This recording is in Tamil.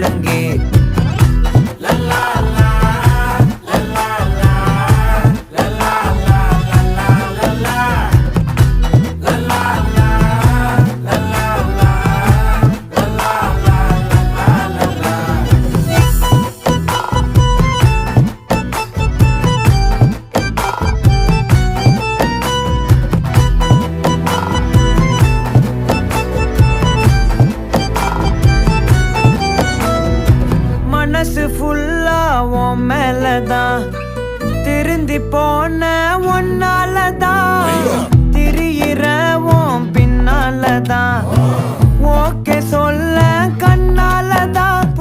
ஒழுங்கே. மனசு ஃபுல்லா உன் மேலதான், திருந்தி போன ஒன்னாலதான், திரியிற உன் பின்னாலதான், ஓகே சொல்ல கண்ணாலதான்,